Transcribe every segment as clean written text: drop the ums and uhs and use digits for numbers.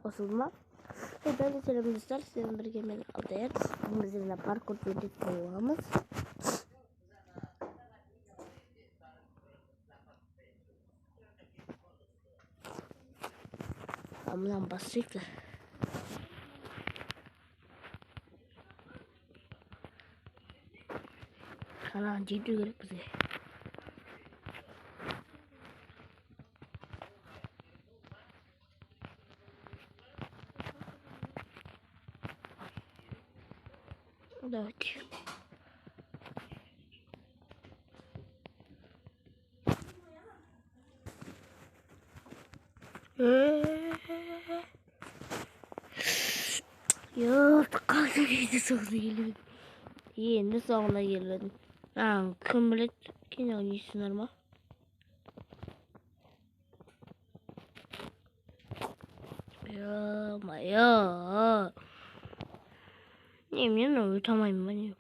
қосылма. Дәл сәлем достар, сіздермен бірге мен Алтайыр. Біз мына паркур өтетін боламыз. Мынаны басайық. Канағын жету керек бізге. Давайте. Yok, kaldı soğuna gelmedi. Yeni soğuna gelmedi. Kim bilir kim oynuyorsunlar mı? Ya. Yemin uyutamayım ben.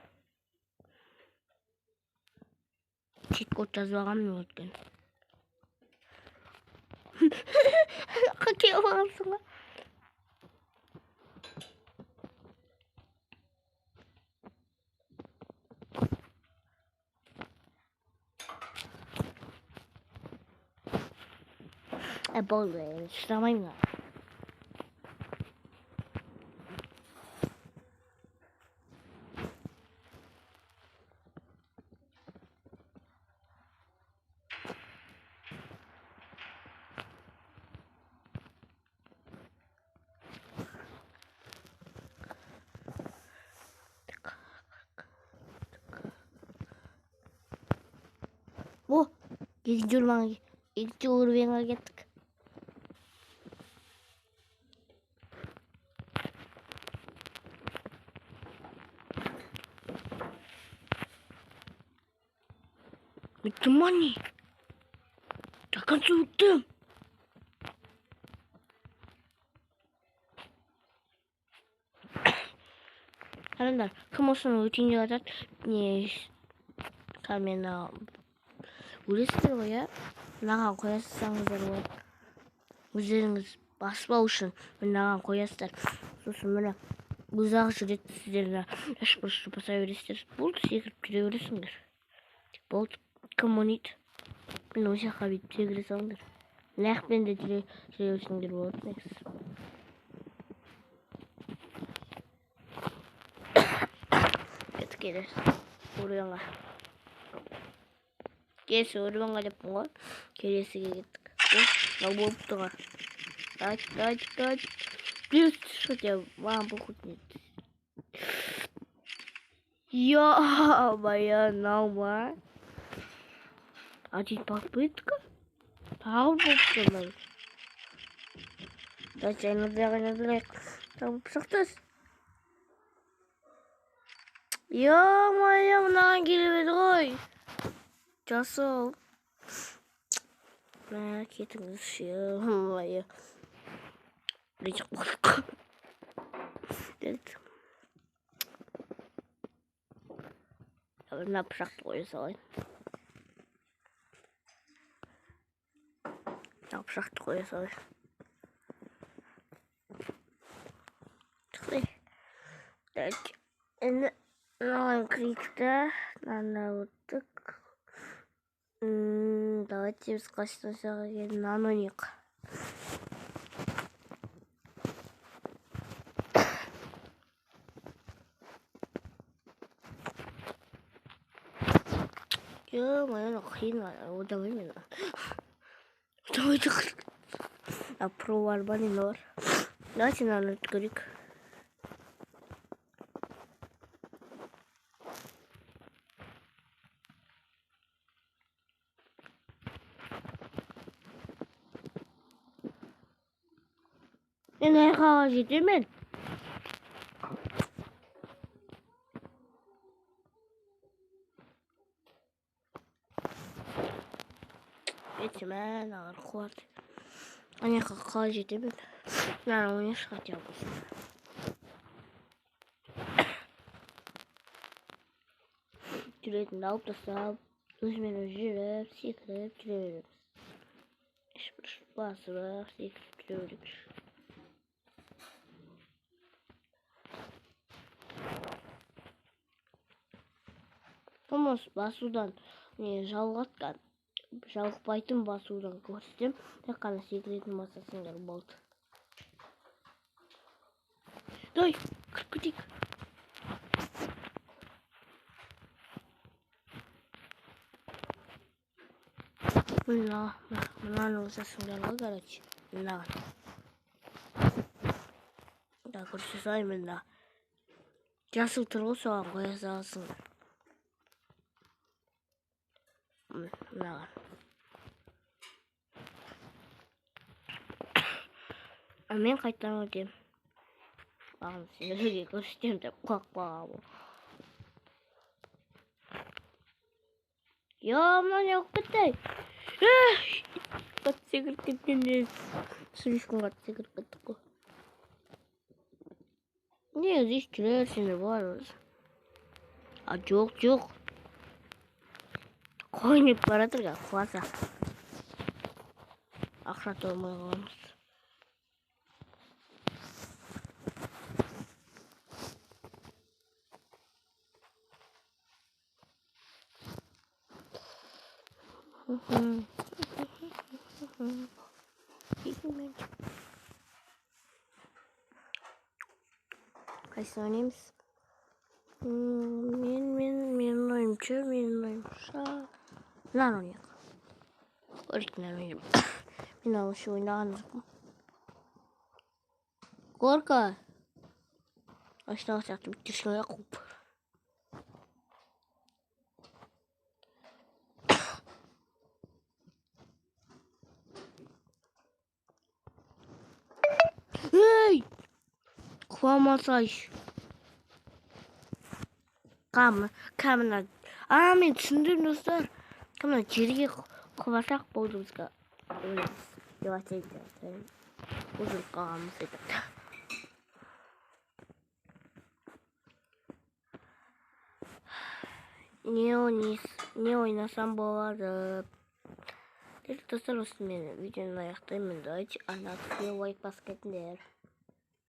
Cheat code жазбағанмын өткен. Қате болғансың ба? Болды, шыдамаймын. О, екінші уровеньға кеттік. Өттім ма не? До конца өттім. Қараңдар, кім осыны өтейін деп жатады? Не камена өлесіздер ғой, иә? Мынаған қоясыздар болады. Өздеріңіз баспау үшін мынаған қоясыздар. Сосын мына ұзақ жүреді сіздерді ашпұрышты баса бересіздер. Болды, секіріп жүре бересіңдер. Болды, кім ойнайды? Мен осы жаққа бүйтіп секіре салыңдар. Лайықпен де жүре бересіңдер болады. Негіз. Кетіп келесіз орынға. Келесі орынға деппін ғой. Келесіге кеттік. Мынау болып тұға. Давайте. Плюс, что тебе вам похуднет. Моя наума. Один попытка. Давайте, айналдырайық. Там пысақтас. Моя мынаған келіп еді ғой. Жасыл. Кетіңіз. Моя. Речек болдық. Мына пышақты қоя салайын. Енді мынаған крикті өттік. Давайте біз қашты жаға келін анонық. Моя қиын ойдамай мен. Про арбаны бар. Давайте наверное көрейік. Мен аяққа жетемін. Мен ағыр қуат. Аяққа қалай жетемін. Мен ойын шығат яғылсын. Жүретінді алып тастап, өзімен жүріп, секіріп жүре береміз. Ешбір басып, секіріп жүре береміз. Томос басудан жалықпайтын басудан көрсетем. Тек қана секіретін басасыңдар болды. Ой, кіріп кетейік. Мынаны жасасыңдар ғой, короче. Мынаған. Да, көрсе салайын, мына. Жасыл тұр ғой, соған қоя саласыңдар. Мынаған. Мен қайтадан өтем. Бағын сендерге көрсетем деп қуақпаға бұл. Мына не оқып кетті. Қатты секіріп кеткенде. Слишком қатты секіріп кеттік қой. Не, здесь жүресіңдер бар өзі. Жоқ. Қойнеп баратыр ға, құласа. Ақша толмай қаламыз. Қайсы ойнаймыз? Мен ойымша. Мынаны ойнайық. Көріктен ойнайым. Мен алышы ойнаған жоқпын. Горка. Аштағы сияқты біттершіңе қуып. Ей! Құламасайшы. Камына. Мен түсіндім, достар. Камына жерге құласақ болды бізге. Өлеміз. Деватайды. Өзіліп қалғанымыз еді. Не ойнасам болады. Достар, осы мен видеоны аяқтаймын. Давайте анатқа лайк басып кетіңдер.